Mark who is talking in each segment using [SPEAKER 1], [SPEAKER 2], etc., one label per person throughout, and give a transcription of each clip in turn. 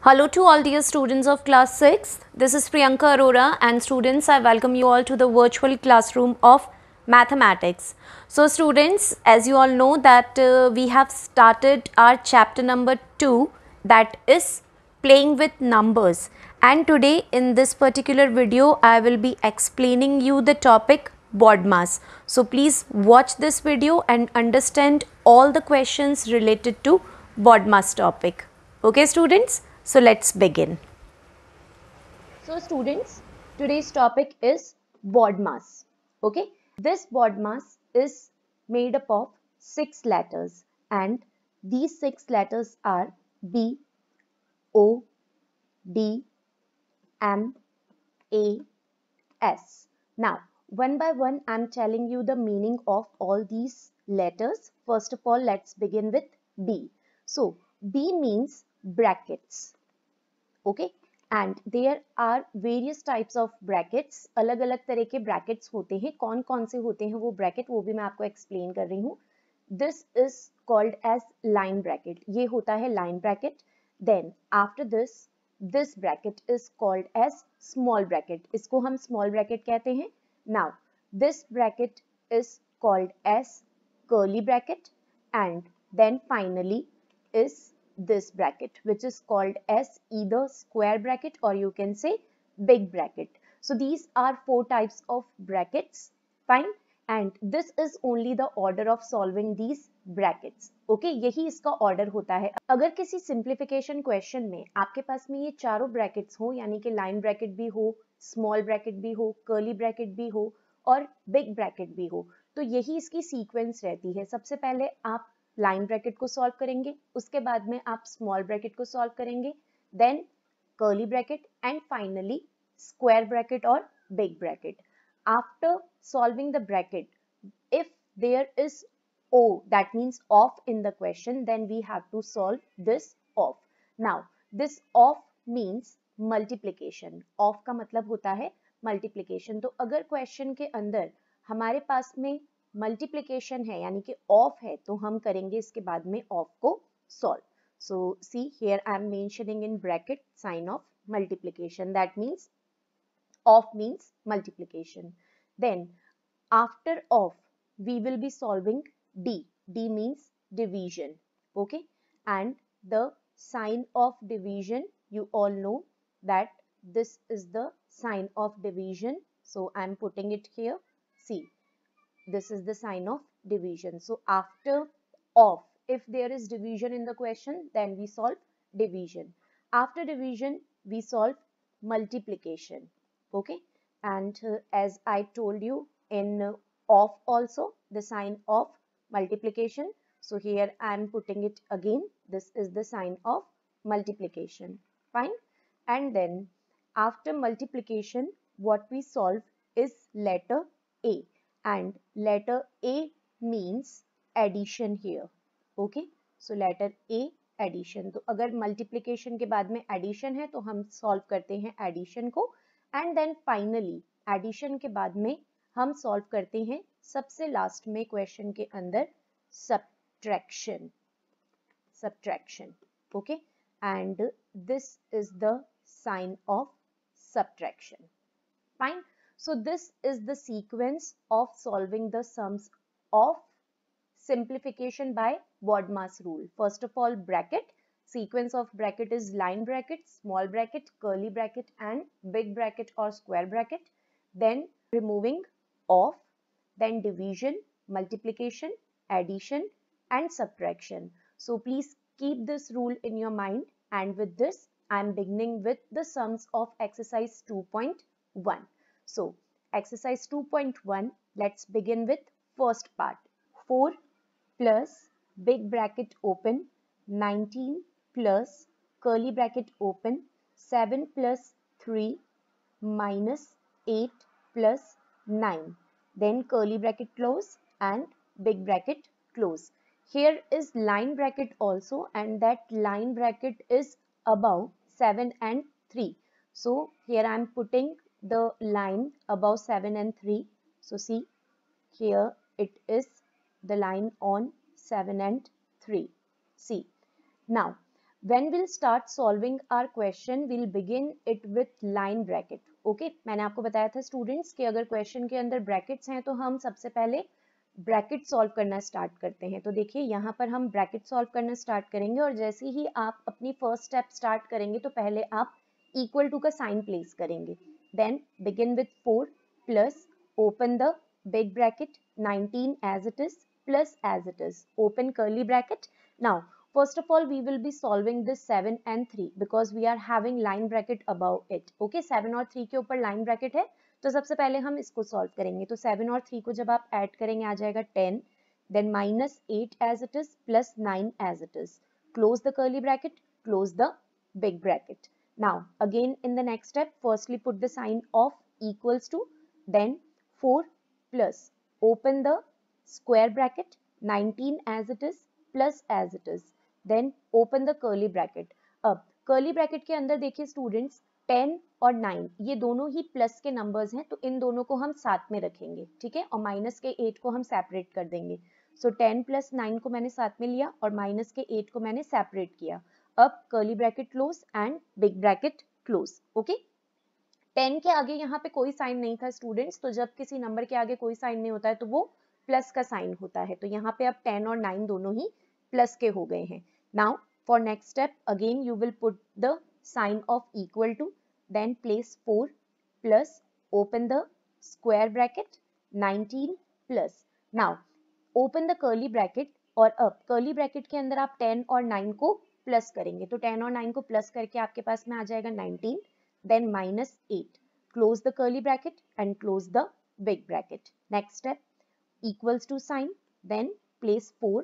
[SPEAKER 1] Hello to all dear students of class 6. This is Priyanka Arora and students, I welcome you all to the virtual classroom of mathematics. So students, as you all know that we have started our chapter number 2, that is playing with numbers, and today in this particular video I will be explaining you the topic BODMAS. So please watch this video and understand all the questions related to BODMAS topic. Okay students? So let's begin. So students, today's topic is BODMAS. Okay, this BODMAS is made up of 6 letters, and these 6 letters are B, O, D, M, A, S. Now, one by one, I'm telling you the meaning of all these letters. First of all, let's begin with B. So, B means brackets. Okay, and there are various types of brackets. अलग अलग तरह के brackets होते हैं. कौन कौन से होते हैं वो bracket, वो भी मैं आपको explain कर रही हूँ. This is called as line bracket. ये होता है line bracket. Then after this bracket is called as small bracket. इसको हम small bracket कहते हैं. Now this bracket is called as curly bracket, and then finally is this bracket, which is called as either square bracket or you can say big bracket. So these are 4 types of brackets. Fine. And this is only the order of solving these brackets. Okay, यही इसका order होता है. अगर किसी simplification question में आपके पास में ये चारों brackets हो, यानी कि line bracket भी हो, small bracket भी हो, curly bracket भी हो और big bracket भी हो, तो यही इसकी sequence रहती है. सबसे पहले आप लाइन ब्रैकेट को सॉल्व करेंगे, उसके बाद में आप स्मॉल ब्रैकेट को सॉल्व करेंगे, then curly bracket and finally square bracket और big bracket. After solving the bracket, if there is O, that means off in the question, then we have to solve this off. Now this off means multiplication. Off का मतलब होता है multiplication. तो अगर question के अंदर हमारे पास में मल्टीप्लिकेशन है यानी कि ऑफ है, तो हम करेंगे इसके बाद में ऑफ को solve. So see here I am mentioning in bracket sign of multiplication, that means of means multiplication. Then after of we will be solving D. D means division. Okay, and the sign of division, you all know that this is the sign of division. So I am putting it here. See, this is the sign of division. So after of, if there is division in the question, then we solve division. After division, we solve multiplication. Okay, and as I told you in of also, the sign of multiplication. So here I am putting it again. This is the sign of multiplication. Fine. And then after multiplication, what we solve is letter A, and letter A means addition here. Okay, so letter A addition. तो अगर multiplication के बाद में addition है तो हम solve करते हैं addition को, and then finally addition के बाद में हम solve करते हैं सबसे last में question के अंदर subtraction. Okay, and this is the sign of subtraction. Fine. So this is the sequence of solving the sums of simplification by BODMAS rule. First of all, bracket. Sequence of bracket is line bracket, small bracket, curly bracket and big bracket or square bracket. Then removing of, then division, multiplication, addition and subtraction. So please keep this rule in your mind, and with this I am beginning with the sums of exercise 2.1. So exercise 2.1, let's begin with first part. 4 plus big bracket open 19 plus curly bracket open 7 plus 3 minus 8 plus 9, then curly bracket close and big bracket close. Here is line bracket also, and that line bracket is above 7 and 3. So here I am putting the line above 7 and 3. So see, here it is the line on 7 and 3. See, now When we'll start solving our question, we'll begin it with line bracket. Okay, मैंने आपको बताया था students कि अगर question के अंदर brackets हैं तो हम सबसे पहले ब्रैकेट सॉल्व करना स्टार्ट करते हैं। तो देखिए यहाँ पर हम ब्रैकेट सॉल्व करना स्टार्ट करेंगे और जैसे ही आप अपनी फर्स्ट स्टेप स्टार्ट करेंगे तो पहले आप इक्वल टू का साइन प्लेस करेंगे। Then begin with 4 plus open the big bracket 19 as it is plus as it is open curly bracket. Now first of all we will be solving this 7 and 3 because we are having line bracket above it. Okay, 7 और 3 के ऊपर line bracket है तो सबसे पहले हम इसको solve करेंगे। तो 7 और 3 को जब आप ऐड करेंगे आ जाएगा 10, then minus 8 as it is plus 9 as it is. Close the curly bracket, close the big bracket. Now again in the next step, firstly put the sign of equals to, then 4 plus open the square bracket 19 as it is plus as it is, then open the curly bracket. अब curly bracket के अंदर देखिए students 10 और 9 ये दोनों ही plus के numbers हैं तो इन दोनों को हम साथ में रखेंगे, ठीक है, और माइनस के 8 को हम सेपरेट कर देंगे। सो 10 प्लस 9 को मैंने साथ में लिया और माइनस के 8 को मैंने सेपरेट किया। अब curly bracket close and big bracket close. Okay, 10 के आगे यहाँ पे कोई साइन नहीं था स्टूडेंट्स, तो जब किसी नंबर के आगे कोई साइन नहीं होता है तो वो प्लस का साइन होता है। तो यहाँ पे अब 10 और 9 दोनों ही प्लस के हो गए हैं। Now for next step again you will put the sign of equal to, then place 4 plus open the square bracket 19 plus. Now open the curly bracket और अब curly bracket के अंदर आप 10 और 9 को प्लस करेंगे तो 10 और 9 को प्लस करके आपके पास में आ जाएगा 19, then minus 8. Close the curly bracket and close the big bracket. Next step, equals to sign, then place 4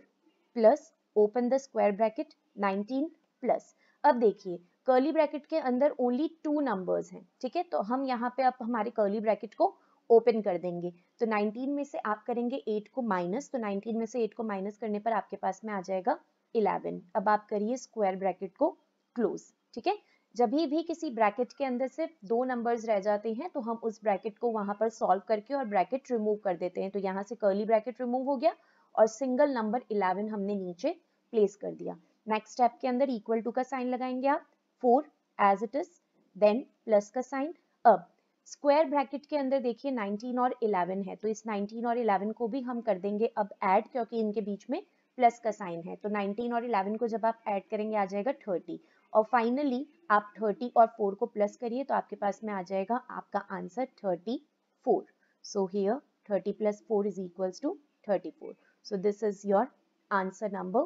[SPEAKER 1] plus open the square bracket 19 plus. अब देखिए कर्ली ब्रैकेट के अंदर ओनली 2 नंबर्स हैं, ठीक है, तो हम यहाँ पे अब हमारे कर्ली ब्रैकेट को ओपन कर देंगे। तो 19 में से आप करेंगे 8 को माइनस, तो 19 में से 8 को माइनस करने पर आपके पास में आ जाएगा 11। अब आप करिए स्क्वायर ब्रैकेट को क्लोज, ठीक है। जब भी किसी ब्रैकेट के अंदर सिर्फ 2 नंबर्स रह जाते हैं तो हम उस ब्रैकेट को वहां पर सॉल्व करके और ब्रैकेट रिमूव कर देते हैं। तो यहाँ से कर्ली ब्रैकेट रिमूव हो गया और सिंगल नंबर 11 हमने नीचे प्लेस कर दिया। नेक्स्ट स्टेप के अंदर इक्वल टू का साइन लगाएंगे आप, 4 as it is, then plus का साइन। अब स्क्वायर ब्रैकेट के अंदर देखिए 19 और 11 है तो इस 19 और 11 को भी हम कर देंगे अब ऐड, क्योंकि इनके बीच में प्लस का साइन है। तो 19 और 11 को जब आप ऐड करेंगे आ जाएगा 30 और फाइनली आप 30 और 4 को प्लस करिए तो आपके पास में आ जाएगा आपका answer 34। So here 30 plus 4 is equals to 34. So this is your answer number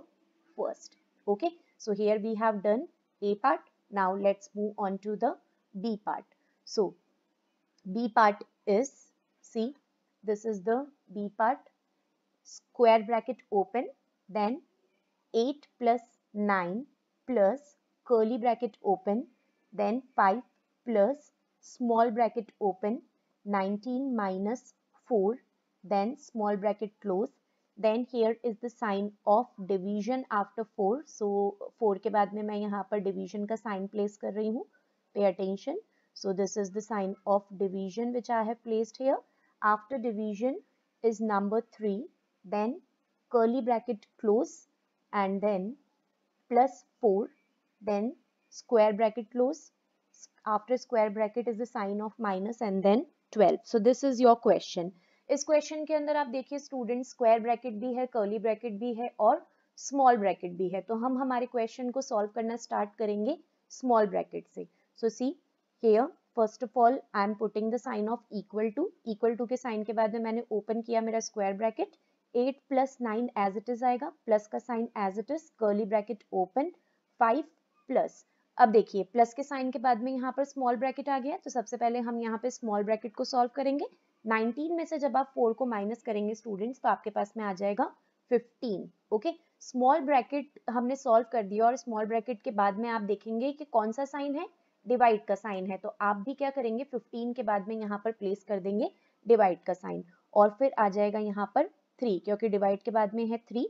[SPEAKER 1] first. Okay, so here we have done A part. Now let's move on to the B part. So B part is, see, this is the B part. Square bracket open, then 8 plus 9 plus curly bracket open, then 5 plus small bracket open 19 minus 4, then small bracket close, then here is the sign of division after 4. So 4 के बाद में मैं यहाँ पर division का sign place कर रही हूँ, pay attention. So this is the sign of division which I have placed here. After division is number 3, then curly bracket close and then plus 4, then square bracket close. After square bracket is the sign of minus and then 12. So this is your question. इस question के अंदर आप देखिए student square bracket भी है, curly bracket भी है और स्मॉल ब्रैकेट भी है। तो हम हमारे क्वेश्चन को सॉल्व करना स्टार्ट करेंगे स्मॉल ब्रैकेट से। So see here first of all I am putting the sign of equal to के साइन के बाद में मैंने ओपन किया मेरा square bracket, 8 plus 9 as it is आएगा, प्लस का sign as it is, curly bracket open, 5 plus. अब देखिए प्लस के साइन के बाद में यहाँ पर स्मॉल ब्रैकेट आ गया तो सबसे पहले हम यहाँ पे स्मॉल ब्रैकेट को सॉल्व करेंगे। 19 में से जब आप 4 को माइनस करेंगे स्टूडेंट्स तो आपके पास में आ जाएगा 15। ओके, स्मॉल ब्रैकेट हमने सॉल्व कर दिया और स्मॉल ब्रैकेट के बाद में आप देखेंगे कि कौन सा साइन है, डिवाइड का साइन है। तो आप भी क्या करेंगे 15 के बाद में यहाँ पर प्लेस कर देंगे डिवाइड का साइन और फिर आ जाएगा यहाँ पर 3, क्योंकि डिवाइड के बाद में है 3।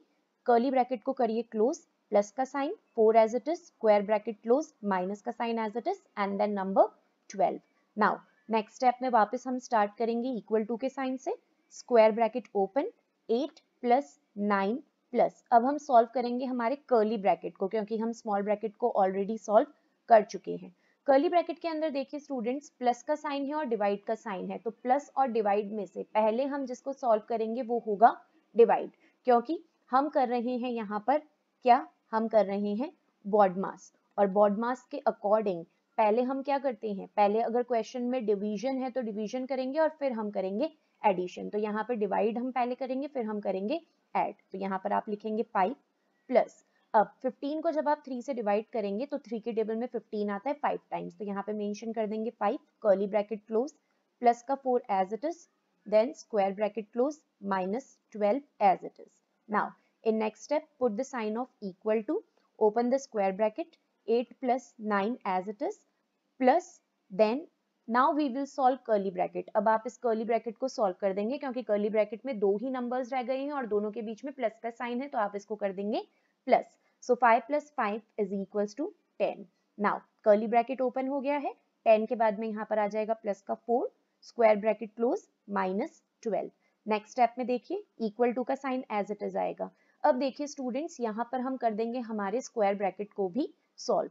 [SPEAKER 1] कर्ली ब्रैकेट को करिए क्लोज, प्लस का sign, 4 as it is, square bracket close, minus का sign as it is and then number 12। Now next step में वापस हम स्टार्ट करेंगे इक्वल टू के साइन से, square bracket open, 8 plus 9 plus अब हम सॉल्व करेंगे हमारे कर्ली ब्रैकेट को, क्योंकि हम स्मॉल ब्रैकेट को ऑलरेडी सॉल्व कर चुके हैं। कर्ली ब्रैकेट के अंदर देखिए स्टूडेंट्स, प्लस का साइन है और डिवाइड का साइन है, तो प्लस और डिवाइड में से पहले हम जिसको सॉल्व करेंगे वो होगा डिवाइड, क्योंकि हम कर रहे हैं यहाँ पर क्या, हम कर रहे हैं बॉड मास, और बॉड मास के अकॉर्डिंग पहले हम क्या करते हैं, पहले अगर क्वेश्चन में डिवीजन है तो डिवीजन करेंगे और फिर हम करेंगे एडिशन। तो यहाँ पर डिवाइड हम पहले करेंगे फिर हम करेंगे ऐड। तो यहाँ पर आप लिखेंगे 5 प्लस, अब 15 को जब आप 3 से डिवाइड करेंगे तो 3 के टेबल में 15 आता है 5 टाइम्स, तो यहाँ पे मेंशन कर देंगे 5 कर्ली ब्रैकेट क्लोज, प्लस का 4 as it is, then square bracket close minus 12 as it is. Now in next step put the sign of equal to, open the square bracket, 8 plus 9 as it is, plus then now we will solve curly bracket। अब आप इस curly bracket को solve कर देंगे, क्योंकि curly bracket में दो ही numbers रह गए हैं और दोनों के बीच में plus का sign है, तो आप इसको कर देंगे plus। so 5 plus 5 is equals to 10। now curly bracket open हो गया है, 10 के बाद में यहाँ पर आ जाएगा plus का 4, square bracket close minus 12। Next step में देखिए इक्वल टू का साइन एज इट इज आएगा। अब देखिए स्टूडेंट्स, यहाँ पर हम कर देंगे हमारे स्क्वायर ब्रैकेट को भी सॉल्व,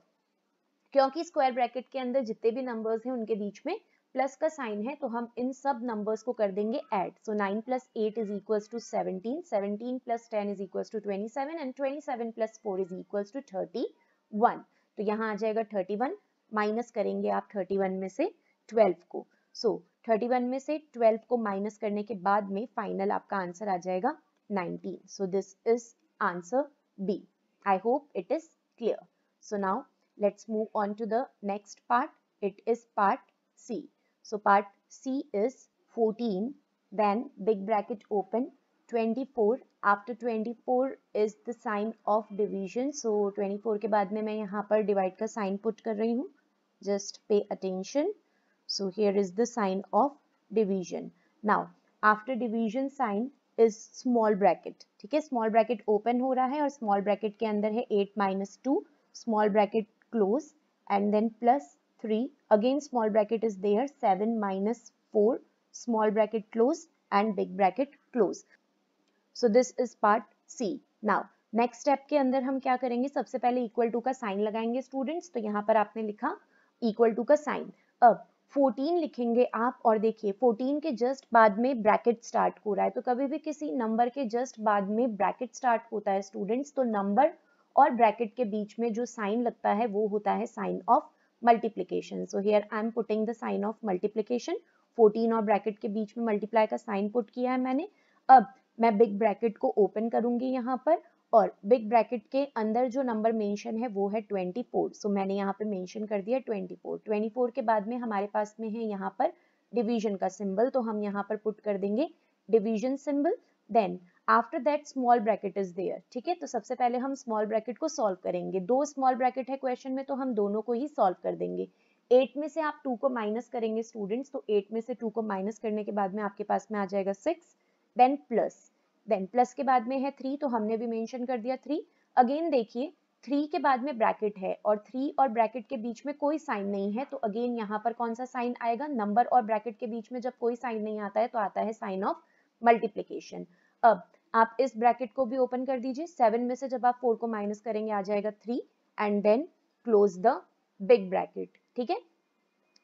[SPEAKER 1] क्योंकि स्क्वायर ब्रैकेट के अंदर जितने भी नंबर्स हैं उनके बीच में प्लस का साइन है, तो हम इन सब नंबर्स को कर देंगे add. So 9 plus 8 is equals to 17, 17 plus 10 is equals to 27 and 27 plus 4 is equals to 31। तो यहाँ आ जाएगा 31, माइनस करेंगे आप 31 में से 12 को। सो 31 में से 12 को माइनस करने के बाद में फाइनल आपका आंसर आ जाएगा 19। So this is answer B. I hope it is clear. So now let's move on to the next part. It is part C. So part C is 14, then big bracket open, 24, after 24 is the sign of division. So 24 के बाद में मैं यहाँ पर divide का sign put कर रही हूँ, just pay attention. So here is the sign of division. Now after division sign is small bracket, ठीक है, small bracket open हो रहा है और small bracket के अंदर है 8 minus 2, small bracket close and then plus 3, again small bracket is there, 7 minus 4, small bracket close and big bracket close. So this is part C. Now next step के अंदर हम क्या करेंगे, सबसे पहले equal to का साइन लगाएंगे students. तो यहाँ पर आपने लिखा equal to का साइन, अब 14 लिखेंगे आप, और देखिए 14 के जस्ट बाद में ब्रैकेट स्टार्ट हो रहा है, तो कभी भी किसी नंबर के जस्ट बाद में ब्रैकेट स्टार्ट होता है स्टूडेंट्स, तो नंबर और ब्रैकेट के बीच में जो साइन लगता है वो होता है sign of multiplication. So here I am putting the sign of multiplication, 14 और ब्रैकेट के बीच में मल्टीप्लाई का साइन पुट किया है मैंने। अब मैं बिग ब्रैकेट को ओपन करूंगी यहाँ पर, और बिग ब्रैकेट के अंदर जो नंबर मेंशन है वो है 24। सो मैंने यहाँ पे मेंशन कर दिया 24। 24 के बाद में हमारे पास में है यहाँ पर डिवीजन का सिंबल, तो हम यहाँ पर पुट कर देंगे division symbol. Then after that small bracket is there, ठीक है। तो सबसे पहले हम स्मॉल ब्रैकेट को सॉल्व करेंगे, दो स्मॉल ब्रैकेट है क्वेश्चन में, तो हम दोनों को ही सॉल्व कर देंगे। 8 में से आप 2 को माइनस करेंगे स्टूडेंट्स, तो 8 में से 2 को माइनस करने के बाद में आपके पास में आ जाएगा 6, देन प्लस के बाद में है 3, तो हमने भी मेंशन कर दिया 3। अगेन देखिए 3 के बाद में ब्रैकेट है और 3 और ब्रैकेट के बीच में कोई साइन नहीं है, तो अगेन यहाँ पर कौन सा साइन आएगा, नंबर और ब्रैकेट के बीच में जब कोई साइन नहीं आता है तो आता है साइन ऑफ मल्टीप्लिकेशन। अब आप इस ब्रैकेट को भी ओपन कर दीजिए, 7 में से जब आप 4 को माइनस करेंगे आ जाएगा 3 and then close the big bracket, ठीक है।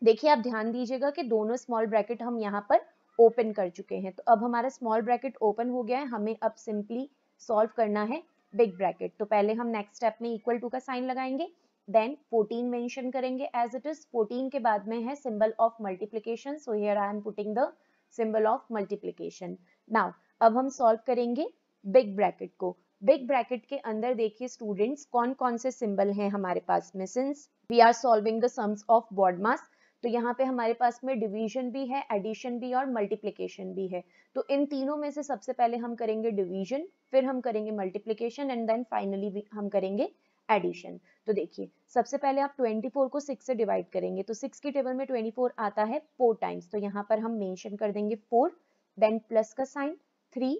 [SPEAKER 1] देखिए आप ध्यान दीजिएगा कि दोनों स्मॉल ब्रैकेट हम यहाँ पर ओपन कर चुके हैं, तो अब हमारा स्मॉल ब्रैकेट ओपन हो गया है, हमें अब सिंपली सॉल्व करना है बिग ब्रैकेट। तो पहले हम नेक्स्ट स्टेप में इक्वल टू का साइन लगाएंगे, देन 14 मेंशन करेंगे एज इट इज, 14 के बाद में है symbol of multiplication, so here I am putting the symbol of multiplication. Now अब हम सॉल्व करेंगे बिग ब्रैकेट को। बिग ब्रैकेट के अंदर देखिए स्टूडेंट्स कौन कौन से सिंबल हैं हमारे पास में, since we are solving the sums of BODMAS, तो यहाँ पे हमारे पास में डिवीजन भी है, एडिशन भी और मल्टीप्लिकेशन भी है। तो इन तीनों में से सबसे पहले हम करेंगे डिवीजन, फिर हम करेंगे मल्टीप्लिकेशन एंड देन फाइनली हम करेंगे एडिशन। तो देखिए सबसे पहले आप 24 को 6 से डिवाइड करेंगे, तो 6 की टेबल में 24 आता है 4 टाइम्स, तो यहाँ पर हम मेंशन कर देंगे 4, देन प्लस का साइन 3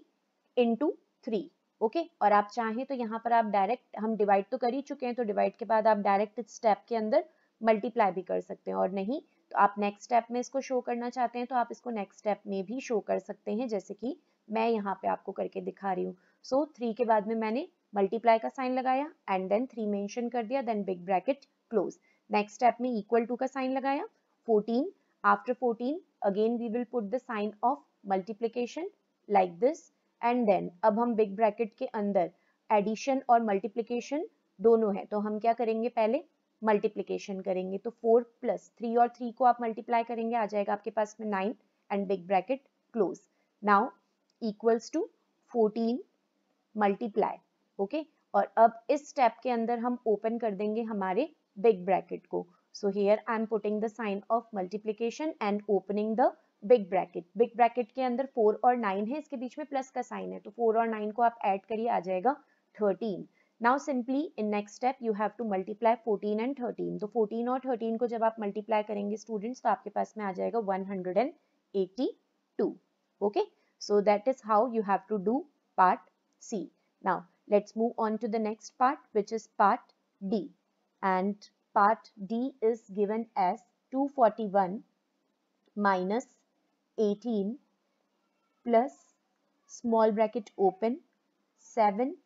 [SPEAKER 1] इंटू 3, ओके। और आप चाहें तो यहाँ पर आप डायरेक्ट, हम डिवाइड तो कर ही चुके हैं, तो डिवाइड के बाद आप डायरेक्ट इस स्टेप के अंदर मल्टीप्लाई भी कर सकते हैं, और नहीं तो आप नेक्स्ट स्टेप में इसको शो करना चाहते हैं तो आप इसको नेक्स्ट स्टेप में भी शो कर सकते हैं, जैसे कि मैं यहाँ पे आपको करके दिखा रही हूँ। सो 3 के बाद में मैंने मल्टीप्लाई का साइन लगाया एंड देन 3 मेंशन कर दिया, then big bracket close. Next step में इक्वल टू का साइन लगाया, 14, after 14 again we will put the sign of multiplication like this and then अब हम बिग ब्रैकेट के अंदर एडिशन और मल्टीप्लिकेशन दोनों है, तो हम क्या करेंगे, पहले मल्टीप्लिकेशन करेंगे। तो 4 प्लस 3 और 3 को आप मल्टीप्लाई करेंगे, आ जाएगा आपके पास में 9 and big bracket close. Now equals to 14 multiply, okay. और अब इस स्टेप के अंदर हम ओपन कर देंगे हमारे बिग ब्रैकेट को। So here I am putting the sign of multiplication and opening the big bracket. Big bracket के अंदर 4 और 9 है, इसके बीच में प्लस का साइन है, तो 4 और 9 को आप ऐड करिए, आ जाएगा 13। Now simply in next step you have to multiply 14 and 13। तो 14 और 13 को जब आप मल्टीप्लाई करेंगे स्टूडेंट्स, तो आपके पास में आ जाएगा 182, okay. So that is how you have to do part C. Now let's move on to the next part, which is part D. And part D is given as 241 minus 18 plus small bracket open 7.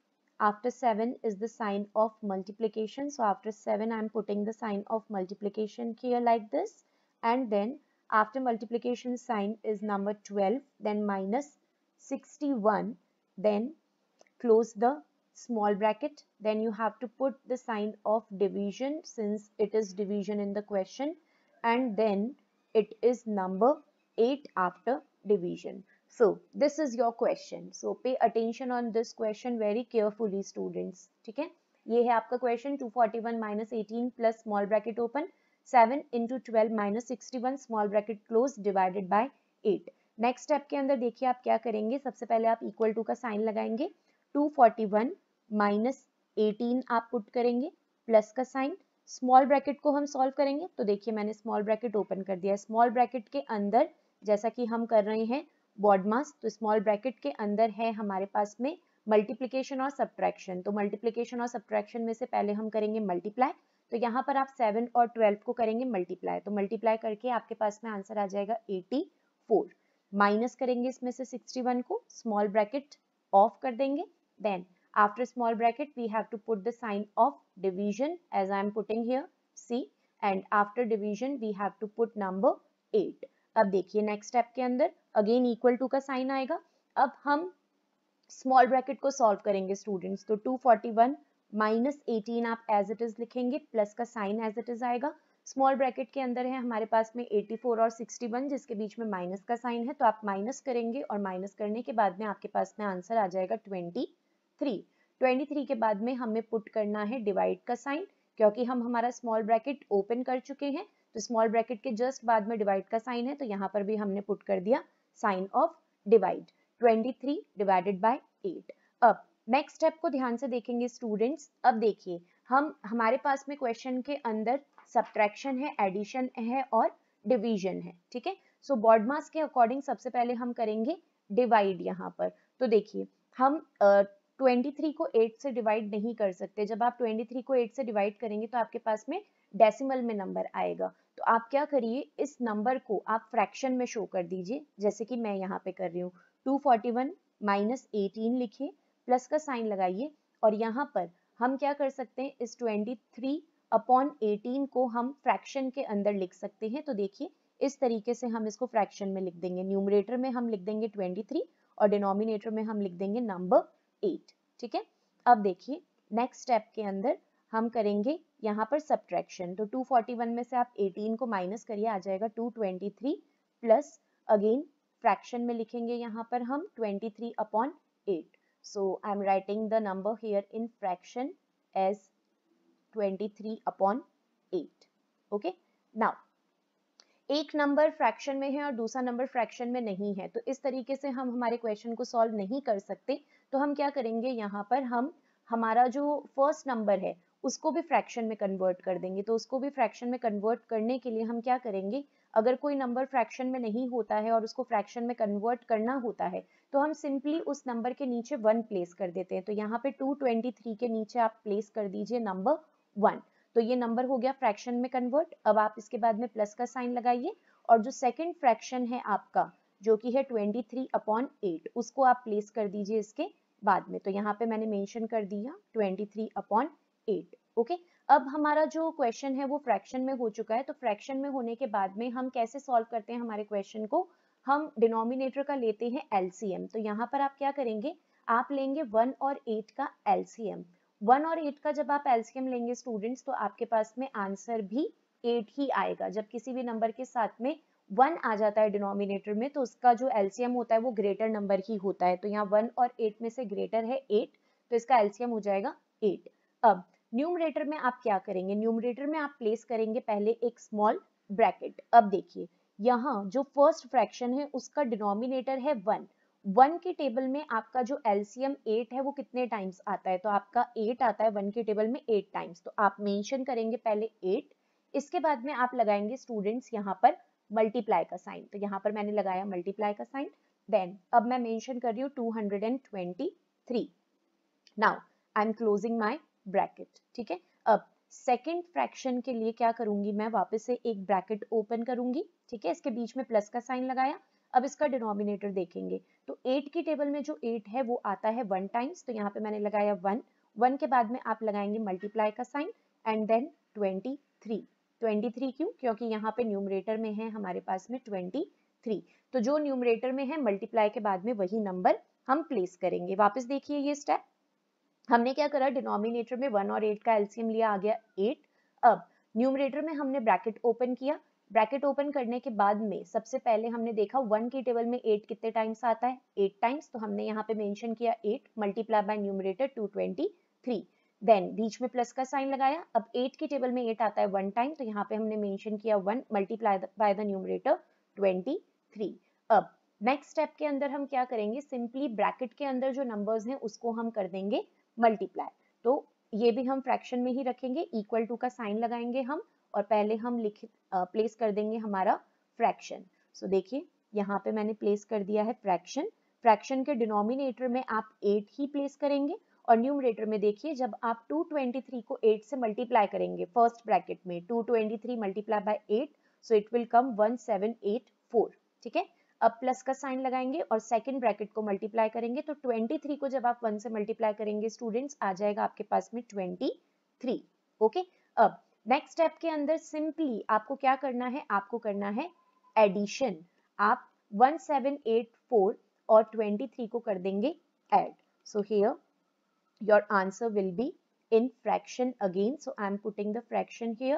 [SPEAKER 1] After 7 is the sign of multiplication. So after 7 I am putting the sign of multiplication here like this, and then after multiplication sign is number 12, then minus 61, then close the small bracket, then you have to put the sign of division since it is division in the question, and then it is number 8 after division. So this is your question, so pay attention on this question very carefully students, ठीक है। ये है आपका question 241 minus 18 plus small bracket open 7 into 12 minus 61 small bracket close divided by 8। Next step के अंदर देखिए आप क्या करेंगे, सबसे पहले आप इक्वल टू का साइन लगाएंगे, 241 माइनस 18 आप पुट करेंगे, प्लस का साइन, स्मॉल ब्रैकेट को हम सॉल्व करेंगे। तो देखिए मैंने स्मॉल ब्रैकेट ओपन कर दिया, स्मॉल ब्रैकेट के अंदर जैसा कि हम कर रहे हैं बॉडमास, तो स्मॉल ब्रैकेट के अंदर है हमारे पास में मल्टीप्लिकेशन और सब्ट्रैक्शन। तो मल्टीप्लिकेशन और सब्ट्रैक्शन में से पहले हम करेंगे मल्टीप्लाई, तो यहाँ पर आप 7 और 12 को करेंगे मल्टीप्लाई, तो मल्टीप्लाई करके आपके पास में आंसर आ जाएगा 84। माइनस करेंगे इसमें से 61 को, स्मॉल ब्रैकेट ऑफ कर देंगे, then after small bracket we have to put the sign of division as I am putting here C, and after division we have to put number 8। अब देखिए नेक्स्ट स्टेप के अंदर again equal to का sign आएगा, अब हम small bracket को solve करेंगे स्टूडेंट्स। तो 241 माइनस 18 आप एज इट इज लिखेंगे, प्लस का साइन एज इट इज आएगा, स्मॉल ब्रैकेट के अंदर है हमारे पास में 84 और 61 जिसके बीच में माइनस का साइन है, तो आप माइनस करेंगे और माइनस करने के बाद में आपके पास में आंसर आ जाएगा 23। 23 के बाद में हमें पुट करना है डिवाइड का साइन, क्योंकि हम हमारा स्मॉल ब्रैकेट ओपन कर चुके हैं, तो स्मॉल ब्रैकेट के जस्ट बाद में डिवाइड का साइन है, तो यहाँ पर भी हमने पुट कर दिया sign of divide, 23 divided by 8। अब नेक्स्ट स्टेप को ध्यान से देखेंगे स्टूडेंट्स। अब देखिए हम हमारे पास में क्वेश्चन के अंदर सब्ट्रैक्शन है, एडिशन है और डिवीजन है, ठीक है। सो बॉडमास के अकॉर्डिंग सबसे पहले हम करेंगे डिवाइड यहाँ पर। तो देखिए हम 23 को 8 से डिवाइड नहीं कर सकते, जब आप 23 को 8 से डिवाइड करेंगे तो आपके पास में डेसिमल में नंबर आएगा, तो आप क्या करिए इस नंबर को आप फ्रैक्शन में शो कर दीजिए, जैसे कि मैं यहाँ पे कर रही हूँ। 241 माइनस 18 लिखिए, प्लस का साइन लगाइए, और यहाँ पर हम क्या कर सकते हैं, इस 23 अपॉन 18 को हम फ्रैक्शन के अंदर लिख सकते हैं। तो देखिए इस तरीके से हम इसको फ्रैक्शन में लिख देंगे, न्यूमरेटर में हम लिख देंगे 23 और डिनोमिनेटर में हम लिख देंगे नंबर 8, ठीक है। अब देखिए नेक्स्ट स्टेप के अंदर हम करेंगे यहाँ पर सब्ट्रैक्शन, तो 241 में से आप 18 को माइनस करिए, आ जाएगा 223 प्लस अगेन फ्रैक्शन में लिखेंगे यहाँ पर हम 23 upon 8। So I am writing the number here in fraction as 23 upon 8, okay. Now एक नंबर फ्रैक्शन में है और दूसरा नंबर फ्रैक्शन में नहीं है, तो इस तरीके से हम हमारे क्वेश्चन को सॉल्व नहीं कर सकते, तो हम क्या करेंगे यहाँ पर हम हमारा जो फर्स्ट नंबर है उसको भी फ्रैक्शन में कन्वर्ट कर देंगे। तो उसको भी फ्रैक्शन में कन्वर्ट करने के लिए हम क्या करेंगे, अगर कोई नंबर फ्रैक्शन में नहीं होता है और उसको फ्रैक्शन में कन्वर्ट करना होता है तो हम सिंपली उस नंबर के नीचे 1 प्लेस कर देते हैं। तो यहाँ पे 223 के नीचे आप प्लेस कर दीजिए नंबर 1, तो ये नंबर हो गया फ्रैक्शन में कन्वर्ट। अब आप इसके बाद में प्लस का साइन लगाइए और जो सेकंड फ्रैक्शन है आपका जो कि है 23 अपॉन 8 उसको आप प्लेस कर दीजिए इसके बाद में। तो यहाँ पे मैंने मेंशन कर दिया 23/8। ओके, अब हमारा जो क्वेश्चन है वो फ्रैक्शन में हो चुका है। तो फ्रैक्शन में होने के बाद में हम कैसे सॉल्व करते हैं हमारे क्वेश्चन को, हम डिनोमिनेटर का लेते हैं एलसीएम। तो यहाँ पर आप क्या करेंगे, आप लेंगे 1 और 8 का एलसीएम। 1 और 8 का जब आप एलसीएम लेंगे स्टूडेंट्स, तो आपके पास में आंसर भी 8 ही आएगा। जब किसी भी नंबर के साथ में 1 आ जाता है डिनोमिनेटर में, तो उसका जो एलसीएम होता है वो ग्रेटर नंबर ही होता है। तो यहाँ 1 और 8 में से ग्रेटर है 8, तो इसका एलसीएम हो जाएगा 8। अब न्यूमरेटर में आप क्या करेंगे, न्यूमरेटर में आप प्लेस करेंगे पहले एक स्मॉल ब्रैकेट। अब देखिए यहाँ जो फर्स्ट फ्रैक्शन है उसका डिनोमिनेटर है 1। 1 के टेबल में आपका जो एलसीएम 8 है वो कितने टाइम्स आता है, तो आपका 8 आता है 1 के टेबल में 8 टाइम्स। तो आप मेंशन करेंगे पहले 8, इसके बाद में आप लगाएंगे स्टूडेंट्स यहाँ पर मल्टीप्लाई का साइन। तो यहाँ पर मैंने लगाया मल्टीप्लाई का साइन। देन अब मैं मेंशन कर रही हूँ 223। Now I am closing my bracket, ठीक है। अब सेकंड फ्रैक्शन के लिए क्या करूंगी, मैं वापस से एक ब्रैकेट ओपन करूंगी, ठीक है। इसके बीच में प्लस का साइन लगाया। अब इसका डिनोमिनेटर देखेंगे तो 8 की टेबल में जो 8 है वो आता है 1 टाइम्स। तो यहाँ पे मैंने लगाया 1। 1 के बाद में आप लगाएंगे मल्टीप्लाई का साइन एंड देन 23। 23 क्यों, क्योंकि यहाँ पे न्यूमरेटर में है हमारे पास में 23। तो जो न्यूमरेटर में है मल्टीप्लाई के बाद में वही नंबर हम प्लेस करेंगे। वापस देखिए ये स्टेप, हमने क्या करा, डिनोमिनेटर में 1 और 8 का एलसीएम लिया, आ गया 8। अब न्यूमरेटर में हमने ब्रैकेट ओपन किया। ब्रैकेट ओपन करने के बाद में सबसे पहले हमने देखा 1 की टेबल में 8 कितने टाइम्स आता है, 8 टाइम्स। तो हमने यहाँ पे मेंशन किया 8 मल्टीप्लाई बाय न्यूमरेटर 223। देन बीच में प्लस का साइन लगाया। अब 8 की टेबल में 8 आता है 1 टाइम, तो यहाँ पे हमने मेंशन किया 1 मल्टीप्लाई बाय द न्यूमरेटर 23। अब नेक्स्ट स्टेप के अंदर हम क्या करेंगे, सिंपली ब्रैकेट के अंदर जो नंबर्स हैं उसको हम कर देंगे मल्टीप्लाई। तो ये भी हम फ्रैक्शन में ही रखेंगे, इक्वल टू का साइन लगाएंगे हम, और पहले हम प्लेस कर देंगे हमारा फ्रैक्शन। सो देखिए यहाँ पे मैंने प्लेस कर दिया है फ्रैक्शन। फ्रैक्शन के डिनोमिनेटर में आप 8 ही प्लेस करेंगे, और न्यूमरेटर में देखिए जब आप 223 को 8 से मल्टीप्लाई करेंगे फर्स्ट ब्रैकेट में, 223 multiply by 8, so it will come 1784, ठीक है। अब प्लस का साइन लगाएंगे और सेकंड ब्रैकेट को मल्टीप्लाई करेंगे। तो 23 को जब आप 1 से मल्टीप्लाई करेंगे स्टूडेंट्स, आ जाएगा आपके पास में 23। ओके, अब नेक्स्ट स्टेप के अंदर सिंपली आपको क्या करना है, आपको करना है एडिशन। आप 1784 और 23 को कर देंगे add. So here your answer will be in fraction again. So I am putting the fraction here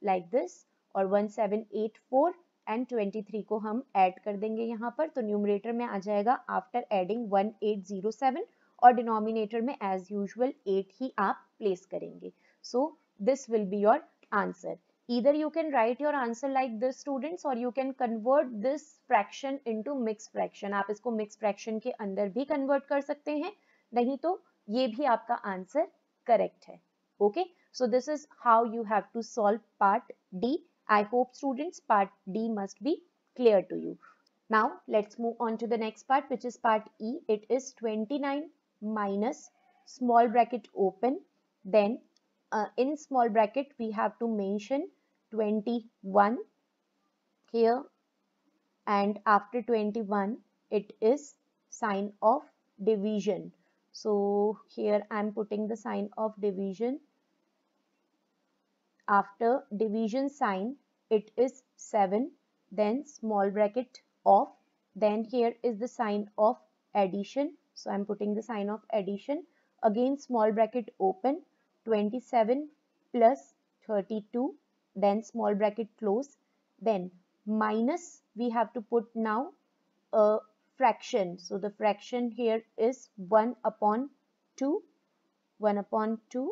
[SPEAKER 1] like this, और 1784 एंड 23 को हम ऐड कर देंगे यहाँ पर। तो न्यूमरेटर में आ जाएगा आफ्टर एडिंग 1807, और डिनोमिनेटर में एज यूजुअल 8 ही आप प्लेस करेंगे। So this will be your answer. Either you can write your answer like this students, or you can convert this fraction into mixed fraction. आप इसको mixed fraction के अंदर भी convert कर सकते हैं, नहीं तो ये भी आपका आंसर करेक्ट है। Okay, so this is how you have to solve part D. I hope students part D must be clear to you. Now let's move on to the next part which is part E. It is 29 minus small bracket open, then in small bracket we have to mention 21 here, and after 21 it is sign of division. So here I am putting the sign of division. After division sign it is 7, then small bracket of, then here is the sign of addition. So I am putting the sign of addition. Again small bracket open, 27 plus 32, then small bracket close, then minus we have to put now a fraction. So the fraction here is 1/2, 1/2,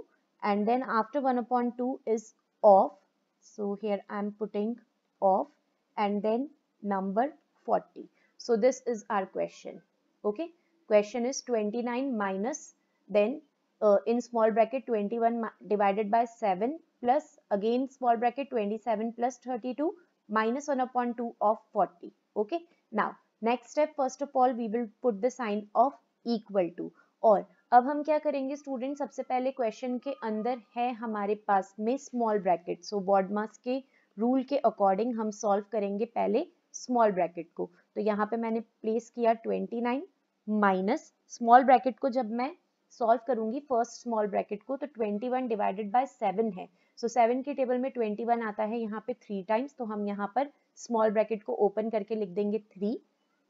[SPEAKER 1] and then after 1/2 is off. So here I am putting off, and then number 40. So this is our question. Okay, question is 29 minus, then in small bracket 21 divided by 7 plus again small bracket 27 plus 32 minus 1/2 of 40. Okay, now next step, first of all we will put the sign of equal to। और अब हम क्या करेंगे student, सबसे पहले question के अंदर है हमारे पास में स्मॉल ब्रैकेट। सो बॉडमास के रूल के अकॉर्डिंग हम सॉल्व करेंगे पहले स्मॉल ब्रैकेट को। तो यहाँ पे मैंने प्लेस किया 29 माइनस स्मॉल ब्रैकेट को जब मैं सॉल्व करूंगी फर्स्ट स्मॉल ब्रैकेट को, तो 21 डिवाइडेड बाय 7 है, सो 7 के टेबल में 21 आता है यहाँ पे 3 टाइम्स, तो हम यहाँ पर स्मॉल ब्रैकेट को ओपन करके लिख देंगे 3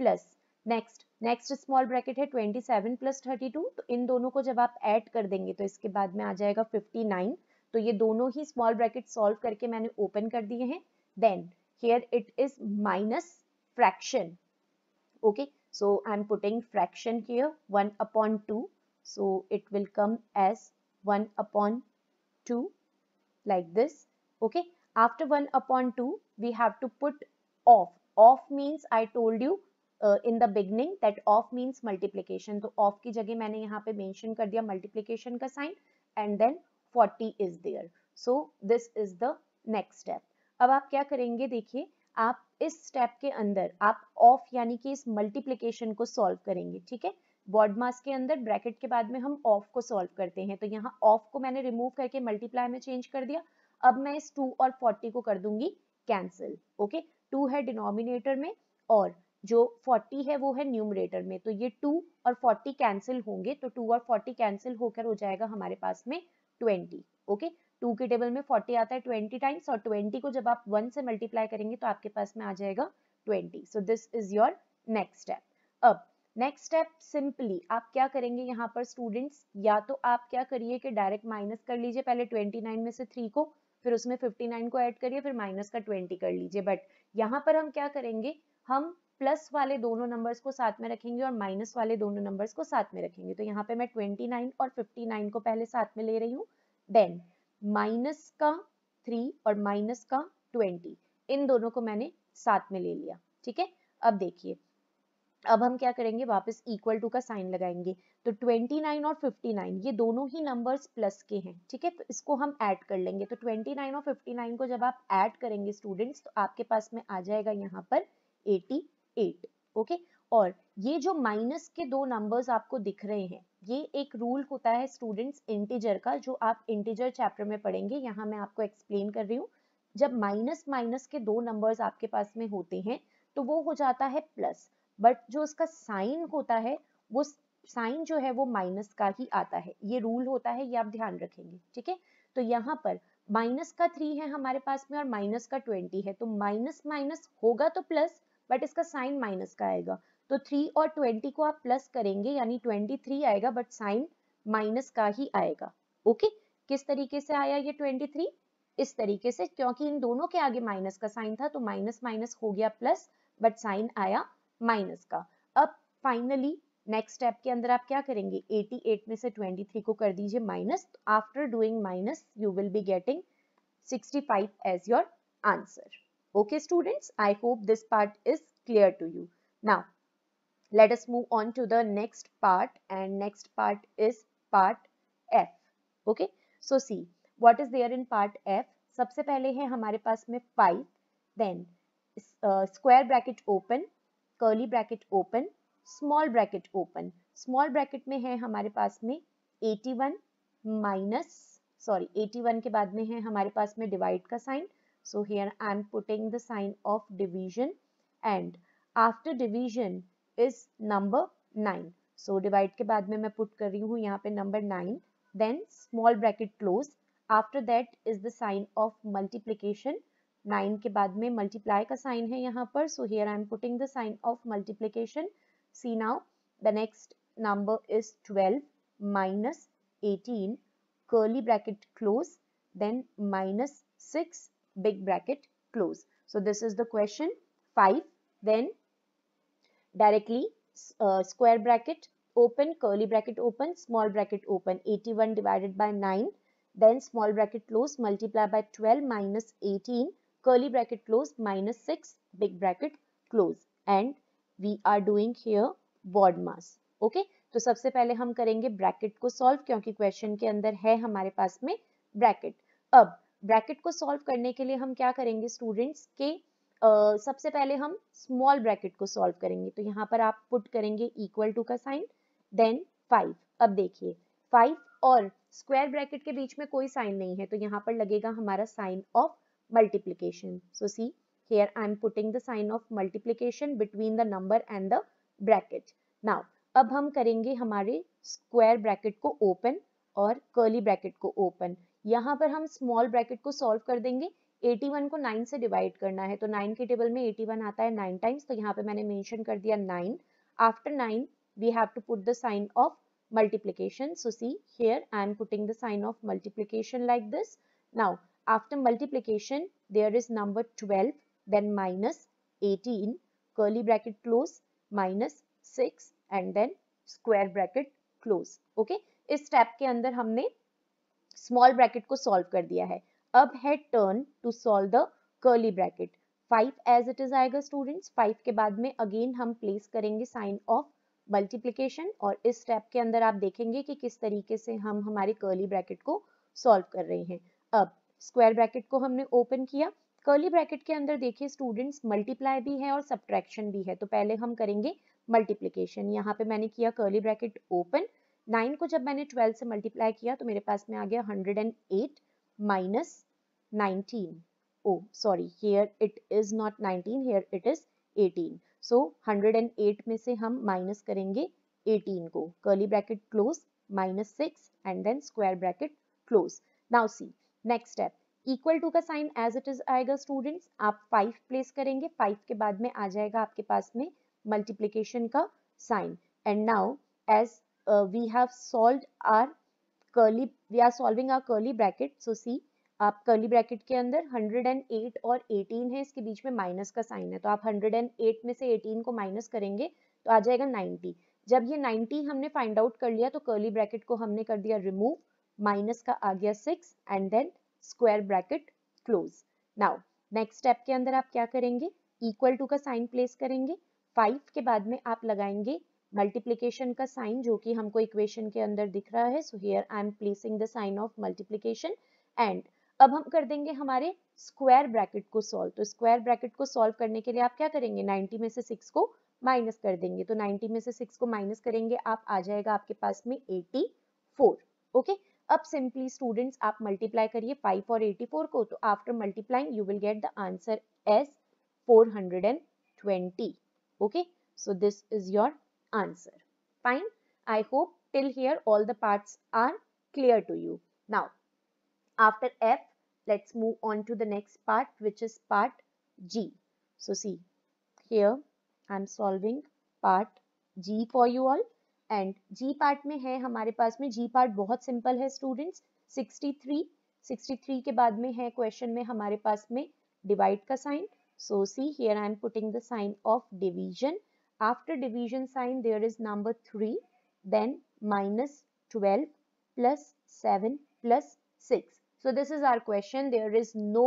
[SPEAKER 1] प्लस नेक्स्ट स्मॉल ब्रैकेट है 27 प्लस 32, तो इन दोनों को जब आप ऐड कर देंगे तो इसके बाद में आ जाएगा 59, तो ये दोनों ही स्मॉल ब्रैकेट सॉल्व करके मैंने ओपन कर दिए हैं. Then here it is minus fraction. Okay, so I'm putting fraction here 1 upon 2, so it will come as 1 upon 2 like this. Okay, after 1 upon 2 we have to put off means I told you in the beginning that off means multiplication, तो off की जगह मैंने यहाँ पे mention कर दिया multiplication का sign and then 40 is there. So this is the next step. अब आप क्या करेंगे, देखिए आप इस स्टेप के अंदर आप ऑफ यानी कि इस मल्टीप्लिकेशन को सॉल्व करेंगे. ठीक है, बॉड मास के अंदर ब्रैकेट के बाद में हम ऑफ को सॉल्व करते हैं, तो यहाँ ऑफ को मैंने रिमूव करके मल्टीप्लाई में चेंज कर दिया. अब मैं इस 2 और 40 को कर दूंगी कैंसिल. ओके, 2 है डिनोमिनेटर में और जो 40 है वो है न्यूमरेटर में, तो ये 2 और 40 कैंसिल होंगे, तो 2 और 40 कैंसिल होकर हो जाएगा हमारे पास में 20. ओके, 2 के टेबल में 40 आता है 20 टाइम्स, और 20 को जब आप 1 से मल्टीप्लाई करेंगे तो आपके पास में आ जाएगा 20. सो this is your next step. अब नेक्स्ट स्टेप सिंपली आप क्या करेंगे यहाँ पर स्टूडेंट्स, या तो आप क्या करिए कि डायरेक्ट माइनस कर लीजिए पहले 29 में से 3 को, फिर उसमें 59 को ऐड करिए, फिर माइनस का 20 कर लीजिए. बट यहाँ पर हम क्या करेंगे, हम प्लस वाले दोनों नंबर्स को साथ में रखेंगे और माइनस वाले दोनों नंबर्स को साथ में रखेंगे. तो यहाँ पे मैं 29 और 59 को पहले साथ में ले रही हूँ, देन माइनस का 3 और माइनस का 20, इन दोनों को मैंने साथ में ले लिया. ठीक है, अब देखिए अब हम क्या करेंगे, वापस इक्वल टू का साइन लगाएंगे, तो 29 और 59 ये दोनों ही नंबर्स प्लस के हैं. ठीक है, तो इसको हम ऐड कर लेंगे, तो 29 और 59 को जब आप ऐड करेंगे स्टूडेंट्स तो आपके पास में आ जाएगा यहाँ पर 88. ओके, और ये जो माइनस के दो नंबर्स आपको दिख रहे हैं, ये एक रूल होता है स्टूडेंट्स इंटीजर का, जो आप इंटीजर चैप्टर में पढ़ेंगे. यहाँ मैं आपको एक्सप्लेन कर रही हूँ. जब माइनस माइनस के दो नंबर्स आपके पास में होते हैं तो वो हो जाता है प्लस, बट जो उसका साइन होता है वो साइन जो है वो माइनस का ही आता है. ये रूल होता है, ये आप ध्यान रखेंगे. ठीक है, तो यहाँ पर माइनस का 3 है हमारे पास में और माइनस का 20 है, तो माइनस माइनस होगा तो प्लस, बट इसका साइन माइनस का आएगा. तो 3 और 20 को आप प्लस करेंगे यानी 23 आएगा, बट साइन माइनस का ही आएगा. ओके, किस तरीके से आया ये 23, इस तरीके से, क्योंकि इन दोनों के आगे माइनस का साइन था तो माइनस माइनस हो गया प्लस, बट साइन आया माइनस का. अब फाइनली नेक्स्ट स्टेप के अंदर आप क्या करेंगे, 88 में से 23 को कर दीजिए minus. After doing minus you will be getting 65 as your answer. Okay students, I hope this part is clear to you. Now let us move on to the next part, and next part is part F. Okay, so see what is there in part F. सबसे पहले है हमारे पास में 5, then square bracket open, curly bracket open, small bracket open. small bracket में है हमारे पास में 81 81 के बाद में है हमारे पास में डिवाइड का sign. So here I am putting the sign of division, and after division is number 9. So divide के बाद में मैं put कर रही हूँ यहाँ पे number 9. Then small bracket close. After that is the sign of multiplication. 9 के बाद में multiply का sign है यहाँ पर. So here I am putting the sign of multiplication. See now the next number is 12 minus 18, curly bracket close, then minus 6, big bracket close. So this is the question 5. Then directly square bracket open, curly bracket open, small bracket open. 81 divided by 9, then small bracket close, multiply by 12 minus 18, curly bracket close, minus 6, big bracket close. And we are doing here BOD mass. Okay, तो सबसे पहले हम करेंगे bracket को solve, क्योंकि question के अंदर है हमारे पास में ब्रैकेट. अब ब्रैकेट को सॉल्व करने के लिए हम क्या करेंगे स्टूडेंट्स के सबसे पहले हम स्मॉल ब्रैकेट को सॉल्व करेंगे. तो यहाँ पर आप पुट करेंगे इक्वल टू का साइन, देन 5. अब देखिए 5 और स्क्वायर ब्रैकेट के बीच में कोई साइन नहीं है, तो यहाँ पर लगेगा हमारा sign of multiplication. So see here I am putting the sign of multiplication between the number and the bracket. Now अब हम करेंगे हमारे स्क्वायर ब्रैकेट को ओपन और कर्ली ब्रैकेट को ओपन। यहाँ पर हम स्मॉल ब्रैकेट को सॉल्व कर देंगे। 81 को 9 से डिवाइड करना है, तो 9 के टेबल में 81 आता है 9 टाइम्स, तो यहाँ पे मैंने मेंशन कर दिया 9। After 9 we have to put the sign of multiplication. So see here I am putting the sign of multiplication like this. Now after multiplication there is number 12, then minus 18, curly bracket close, minus 6 and then square bracket close. Okay, इस step के अंदर हमने small bracket को solve कर दिया है। अब है turn to solve the curly bracket. 5 as it is आएगा स्टूडेंट्स। 5 के बाद में अगेन हम प्लेस करेंगे साइन ऑफ मल्टीप्लिकेशन, और इस स्टेप के अंदर आप देखेंगे कि किस तरीके से हम हमारे कर्ली ब्रैकेट को सॉल्व कर रहे हैं। अब स्क्वायर ब्रैकेट को हमने ओपन किया। कर्ली ब्रैकेट के अंदर देखिए स्टूडेंट्स मल्टीप्लाई भी है और सब्ट्रैक्शन भी है, तो पहले हम करेंगे मल्टीप्लिकेशन। यहाँ पे मैंने किया कर्ली ब्रैकेट ओपन। 9 को जब मैंने 12 से मल्टीप्लाई किया तो मेरे पास में आ गया 108 minus 19। Oh sorry, here it is not 19, here it is 18। So 108 में से हम माइनस करेंगे 18 को, curly bracket close, minus 6 and then square bracket close. Now see next step, equal to का साइन एज इट इज आएगा students. आप 5 place करेंगे, 5 के बाद में आ जाएगा आपके पास में मल्टीप्लिकेशन का sign. And now as we have solved our we are solving our curly bracket. So see, आप कर्ली ब्रैकेट के अंदर 108 और 18 है, इसके बीच में माइनस का साइन है, तो आप 108 में से 18 को माइनस करेंगे तो आ जाएगा 90। जब ये 90 हमने फाइंड आउट कर लिया तो कर्ली ब्रैकेट को हमने कर दिया रिमूव, माइनस का आ गया 6 and then square bracket close. Now next step के अंदर आप क्या करेंगे, इक्वल टू का साइन प्लेस करेंगे। 5 के बाद में आप लगाएंगे मल्टीप्लिकेशन का साइन जो कि हमको इक्वेशन के अंदर दिख रहा है। So here I am placing the sign of multiplication and अब हम कर देंगे हमारे स्क्वायर ब्रैकेट को सॉल्व। तो स्क्वायर ब्रैकेट को सॉल्व करने के लिए आप क्या करेंगे, 90 में से 6 को माइनस कर देंगे। तो 90 में से 6 को माइनस करेंगे आप, आ जाएगा आपके पास में 84। ओके, अब सिंपली स्टूडेंट्स आप मल्टीप्लाई करिए 5 और 84 को, तो after multiplying you will get the answer as 420। Okay, so this is your answer. Fine. I hope till here all the parts are clear to you. Now, after F, let's move on to the next part, which is part G. So see, here I am solving part G for you all. And G part में है हमारे पास में, G part बहुत simple है students। 63 के बाद में है क्वेश्चन में हमारे पास में divide का sign. So see, here I am putting the sign of division. After division sign there is number 3, then minus 12 plus 7 plus 6. So this is our question. There is no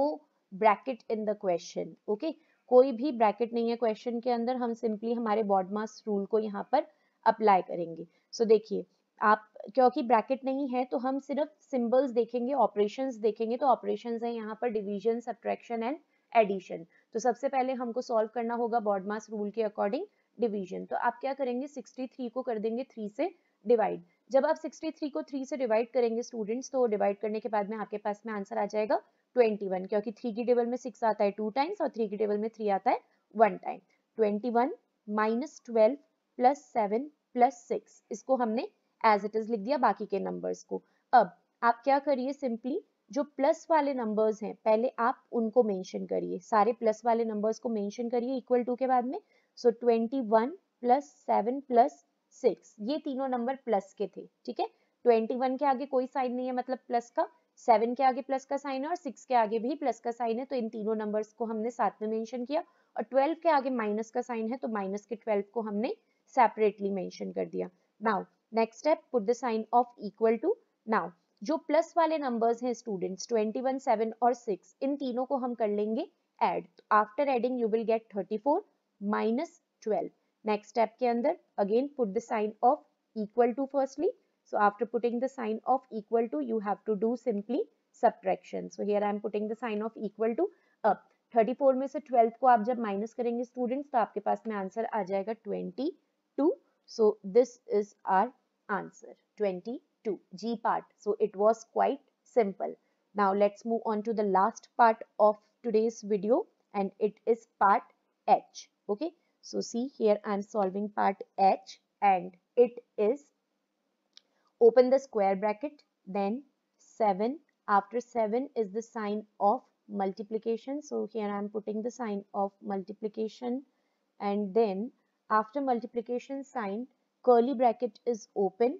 [SPEAKER 1] bracket in the question. Okay, कोई भी bracket नहीं है question के अंदर, हम simply हमारे BODMAS rule को यहाँ पर अप्लाई करेंगे। सो देखिए आप, क्योंकि ब्रैकेट नहीं है तो हम सिर्फ सिंबल्स देखेंगे, ऑपरेशंस देखेंगे। तो ऑपरेशंस है यहाँ पर डिवीजन, सब्ट्रैक्शन एंड एडिशन। तो सबसे पहले हमको सॉल्व करना होगा बॉडमास रूल के अकॉर्डिंग डिवीजन। तो आप क्या करेंगे, 63 को कर देंगे 3 से डिवाइड। जब आप 63 को 3 से डिवाइड करेंगे स्टूडेंट्स, तो डिवाइड करने के बाद में आपके पास में आंसर आ जाएगा 21, क्योंकि 3 की टेबल में 6 आता है 2 टाइम्स और 3 की टेबल में 3 आता है 1 टाइम। 21 माइनस 12 प्लस 7 प्लस 6, इसको हमने एज इट इज लिख दिया बाकी के नंबर्स को। अब आप क्या करिए, सिंपली जो प्लस वाले नंबर्स हैं पहले आप उनको मेंशन करिए, सारे प्लस वाले नंबर्स को मेंशन करिए इक्वल टू के बाद में। सो 21 प्लस 7 प्लस 6, ये तीनों नंबर प्लस के थे, ठीक है। 21 के आगे कोई साइन नहीं है मतलब प्लस का, 7 के आगे प्लस का साइन है और 6 के आगे भी प्लस का साइन है, तो इन तीनों नंबर्स को हमने साथ में मेंशन किया। और 12 के आगे माइनस का साइन है तो माइनस के 12 को हमने सेपरेटली मेंशन कर दिया। Now next step, put the sign of equal to. Now जो प्लस वाले नंबर्स हैं स्टूडेंट्स 21, 7 और 6, इन तीनों को हम कर लेंगे add. After adding you will get 34 minus 12। Next step के अंदर again put the sign of equal to firstly. So after putting the sign of equal to, you have to do simply subtraction. So here I am putting the sign of equal to. अब 34 में से 12 को आप जब minus करेंगे students तो आपके पास में आंसर आ जाएगा 22. So this is our answer 22, G part. So it was quite simple. Now let's move on to the last part of today's video, and it is part H. Okay, so see here I am solving part H and it is, open the square bracket, then 7. After 7 is the sign of multiplication. So here I am putting the sign of multiplication, and then after multiplication sign, curly bracket is open.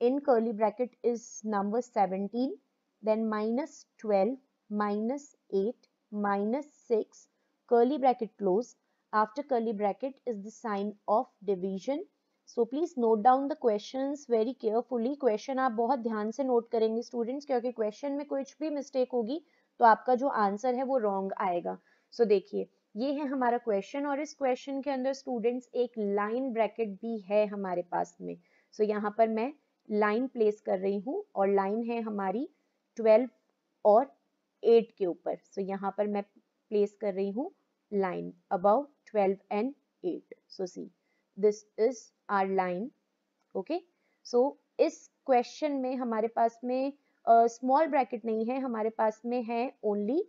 [SPEAKER 1] In curly bracket is number 17, then minus 12, minus 8, minus 6, curly bracket close. After curly bracket is the sign of division. So please note down the questions very carefully. Question आप बहुत ध्यान से note करेंगे students, क्योंकि question में कुछ भी mistake होगी तो आपका जो आंसर है वो रॉन्ग आएगा. सो देखिए, ये है हमारा क्वेश्चन, और इस क्वेश्चन के अंदर स्टूडेंट्स एक लाइन ब्रैकेट भी है हमारे पास में. सो यहाँ पर मैं लाइन प्लेस कर रही हूँ, और लाइन है हमारी 12 और 8 के ऊपर. सो यहाँ पर मैं प्लेस कर रही हूँ line about 12 and 8. So see, this is our line. Okay, so इस क्वेश्चन में हमारे पास में स्मॉल ब्रैकेट नहीं है, हमारे पास में है only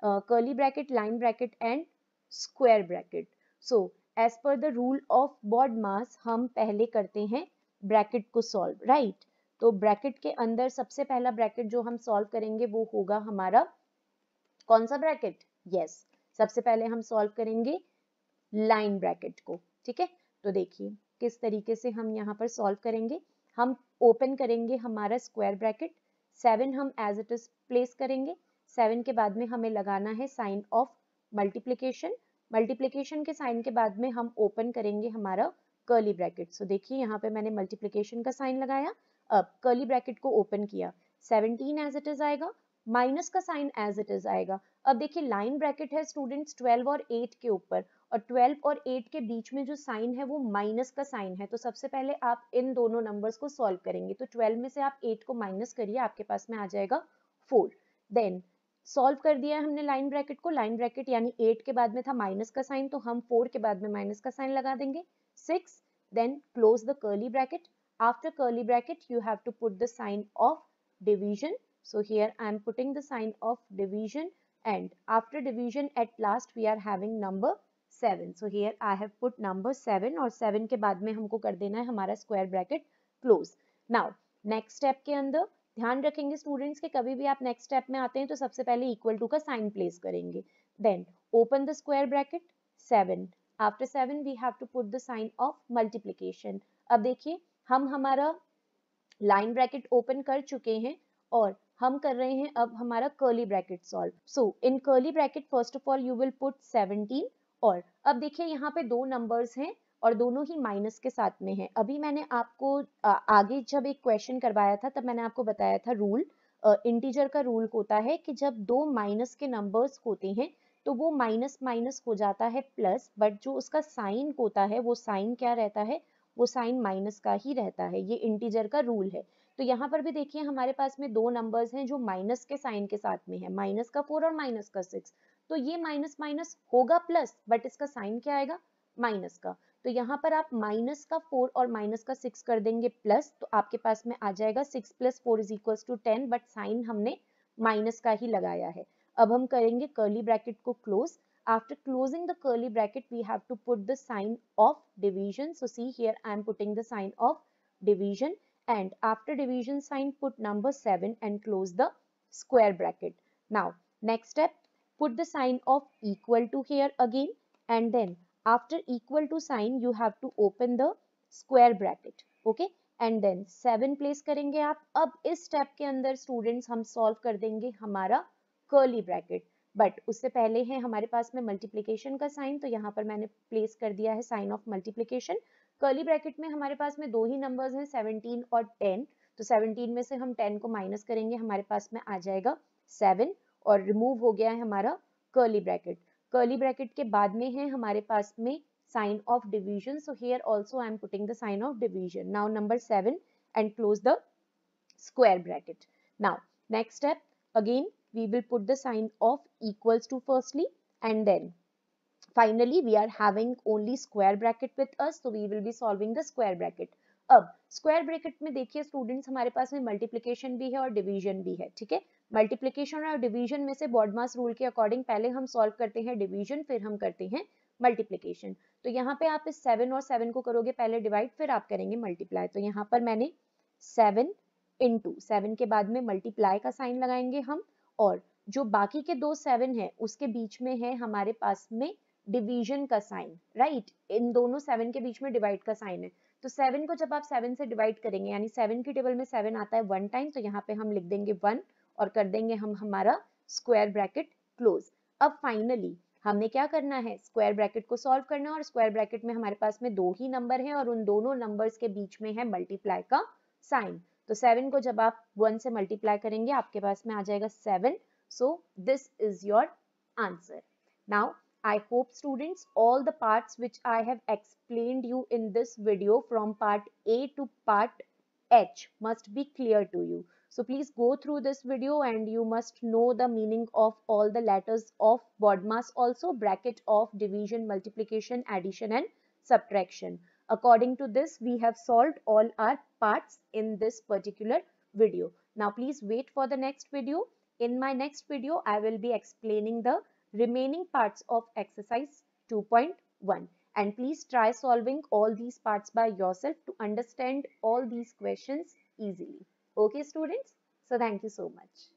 [SPEAKER 1] curly bracket, line bracket and square bracket. So as per the rule of BODMAS हम पहले करते हैं ब्रैकेट को सॉल्व, राइट. तो ब्रैकेट के अंदर सबसे पहला ब्रैकेट जो हम सॉल्व करेंगे वो होगा हमारा कौन सा ब्रैकेट? यस, सबसे पहले हम सॉल्व करेंगे लाइन ब्रैकेट को. ठीक है, तो देखिए किस तरीके से हम यहाँ पर सॉल्व करेंगे. हम ओपन करेंगे हमारा स्क्वायर ब्रैकेट, 7 हम एज इट इज प्लेस करेंगे. 7 के बाद में हमें लगाना है साइन ऑफ मल्टीप्लिकेशन. मल्टीप्लिकेशन के साइन के बाद में हम ओपन करेंगे हमारा कर्ली ब्रैकेट. सो देखिए यहाँ पे मैंने मल्टीप्लिकेशन का साइन लगाया, अब कर्ली ब्रैकेट को ओपन किया, 17 एज इट इज आएगा, माइनस का साइन एज इट इज आएगा. अब देखिए लाइन ब्रैकेट है स्टूडेंट्स 12 और 8 के ऊपर, और 12 और 8 के बीच में जो साइन है वो माइनस का साइन है. तो सबसे पहले आप इन दोनों नंबर्स को सॉल्व करेंगे. तो 12 में से आप 8 को माइनस करिए, आपके पास में आ जाएगा 4. देन सॉल्व कर दिया है हमने लाइन ब्रैकेट को. लाइन ब्रैकेट यानी 8 के बाद में था माइनस का साइन, तो हम 4 के बाद में माइनस का साइन लगा देंगे. 6, then close the curly bracket. After curly bracket, you have to put the sign of division. So here I am putting the sign of division, and after division at last we are having number 7. So here I have put number 7, और 7 के बाद में हमको कर देना है हमारा square bracket close. Now next step के अंदर ध्यान रखेंगे स्टूडेंट्स के कभी भी आप नेक्स्ट स्टेप में आते हैं तो सबसे पहले इक्वल टू का साइन प्लेस करेंगे. Then open the square bracket, 7. After 7 we have to put the sign of multiplication. अब देखिए हम हमारा लाइन ब्रैकेट ओपन कर चुके हैं और हम कर रहे हैं अब हमारा curly bracket solve. So in curly bracket first of all you will put 17, और अब देखिए यहाँ पे दो नंबर्स हैं और दोनों ही माइनस के साथ में हैं. अभी मैंने आपको आगे जब एक क्वेश्चन करवाया था तब मैंने आपको बताया था रूल, इंटीजर का रूल होता है कि जब दो माइनस के नंबर्स होते हैं तो वो माइनस माइनस हो जाता है प्लस, बट जो उसका साइन होता है वो साइन क्या रहता है, वो साइन माइनस का ही रहता है. ये इंटीजर का रूल है. तो यहाँ पर भी देखिए हमारे पास में दो नंबर्स हैं जो माइनस के साइन के साथ में है, माइनस का 4 और माइनस का 6. तो ये माइनस माइनस होगा प्लस, बट इसका साइन क्या आएगा, माइनस का. तो यहाँ पर आप माइनस का 4 और माइनस का 6 कर देंगे प्लस, तो आपके पास में आ जाएगा 6 + 4 = 10, बट साइन हमने माइनस का ही लगाया है. अब हम करेंगे कर्ली ब्रैकेट को close. After closing the curly bracket, we have to put the sign of division. So see here, I am putting the sign of division, and after division sign, put number 7 and close the square bracket. Now, next step, put the sign of equal to here again, and then after equal to sign, you have to open the square bracket. Okay, and then 7 place करेंगे आप. अब इस step के अंदर students हम solve कर देंगे हमारा curly bracket. बट उससे पहले है हमारे पास में मल्टीप्लिकेशन का साइन, तो यहाँ पर मैंने प्लेस कर दिया है sign of multiplication. Curly bracket में हमारे पास में दो ही नंबर्स हैं 17 और 10, तो 17 में से हम 10 को माइनस करेंगे, हमारे पास में आ जाएगा 7, और रिमूव हो गया है हमारा कर्ली ब्रैकेट. कर्ली ब्रैकेट के बाद में है हमारे पास में sign of division. So here also I am putting the sign of division. Now number 7 and close the square bracket. Now next step, again we will put the sign of equals to firstly, and then finally we are having only square bracket with us, so we will be solving the square bracket. अब square bracket में देखिए students हमारे पास में multiplication भी है और division भी है. ठीक है, मल्टीप्लिकेशन और डिवीजन में से BODMAS रूल के अकॉर्डिंग पहले हम सॉल्व करते हैं डिवीजन, फिर हम करते हैं मल्टीप्लिकेशन। तो यहाँ पे आप इस 7 और 7 को करोगे पहले डिवाइड, फिर आप करेंगे मल्टीप्लाई। तो यहाँ पर मैंने 7 इंटू 7 के बाद में मल्टीप्लाई का साइन लगाएंगे हम, और जो बाकी के दो 7 है उसके बीच में है हमारे पास में डिवीजन का साइन, राइट। इन दोनों 7 के बीच में डिवाइड का साइन है। तो 7 को जब आप 7 से डिवाइड करेंगे, यानी 7 की टेबल में 7 आता है 1 टाइम, तो यहाँ पे हम लिख देंगे 1 और कर देंगे हम हमारा स्क्वायर ब्रैकेट क्लोज। अब फाइनली हमने क्या करना है, स्क्वायर ब्रैकेट को सॉल्व करना है, और स्क्वायर ब्रैकेट में हमारे पास में दो ही नंबर हैं और उन दोनों नंबर्स के बीच में है मल्टीप्लाई का साइन। तो 7 को जब आप 1 से मल्टीप्लाई करेंगे आपके पास में आ जाएगा 7। सो this is your answer. Now I hope students all the parts which I have explained you in this video from part A to part H must be clear to you. So please go through this video and you must know the meaning of all the letters of BODMAS, also bracket of division, multiplication, addition and subtraction. According to this, we have solved all our parts in this particular video. Now please wait for the next video. In my next video, I will be explaining the remaining parts of exercise 2.1, and please try solving all these parts by yourself to understand all these questions easily. Okay students, so thank you so much.